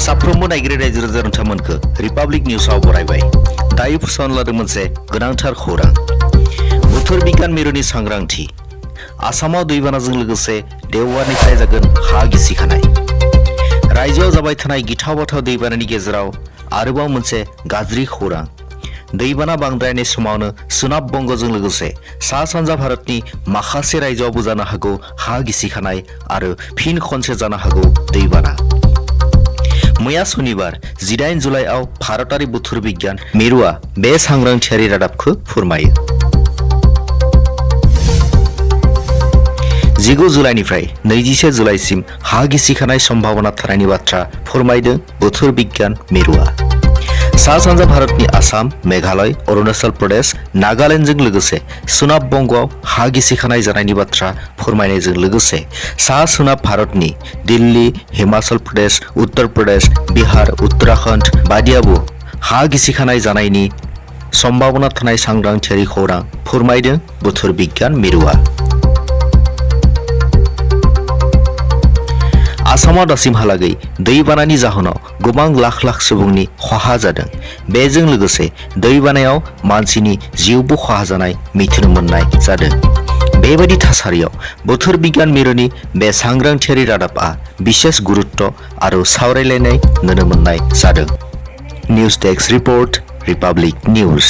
साफ्रोमबो नायगिरि रायजो राजा नोंथांमोनखौ रिपाब्लिक निउसाव बरायबाय। दायो फोसावना लादों मोनसे गोनांथार खौरां। बोथोर बिगियान मिरुनि सांग्रांथि। आसामाव दैबानाजों लोगोसे देवबारनिफ्राय जागोन हा गिसिखानाय। रायजोआव जाबाय थानाय गिथाव बाथाव दैबानानि गेजेराव आरोबाव मोनसे गाज्रि खौरां। दैबाना बांद्रायनाय समावनो सोनाब बंगजों लोगोसे सा सानजा भारतनि माखासे रायजोआवबो जानो हागौ हा गिसिखानाय आरो फिन खनसे जानो हागौ दैबाना। मैया सनिबार 18 जुलाइआव भारतारि बोथोर बिगियान मिरुआ बे सांग्रांथियारि रादाबखौ फोरमायो। 19 जुलाइनिफ्राय 21 जुलाइसिम हा गिसिखानाय सम्भावना थानायनि बाथ्रा फोरमायदों बोथोर बिगियान मिरुआ। सा सानजा भारतनि आसाम, मेघालय, अरुणाचल प्रदेश, नागालेण्डजों लोगोसे सोनाब बंगआव हा गिसिखानाय जानायनि बाथ्रा फोरमायनायजों लोगोसे सा सोनाब भारतनि दिल्ली, हिमाचल प्रदेश, उत्तर प्रदेश, बिहार, उत्तराखंड बादियावबो हा गिसिखानाय जानायनि सम्भावना थानाय सांग्रांथियारि खौरां फोरमायदों बोथोर बिगियान मिरुआ। आसामाव दासिमहालागै दैबानानि जाहोनाव गोबां लाख लाख सुबुंनि खहा जादों। बेजों लोगोसे दैबानायाव मानसिनि जिउबो खहा जानाय मिथिनो मोननाय जादों। बेबायदि थासारियाव बोथोर बिगियान मिरुनि बे सांग्रांथियारि रादाबआ बिसेस गुरुत्व आरो सावरायलायनाय नुनो मोननाय जादों। News desk report, republic news.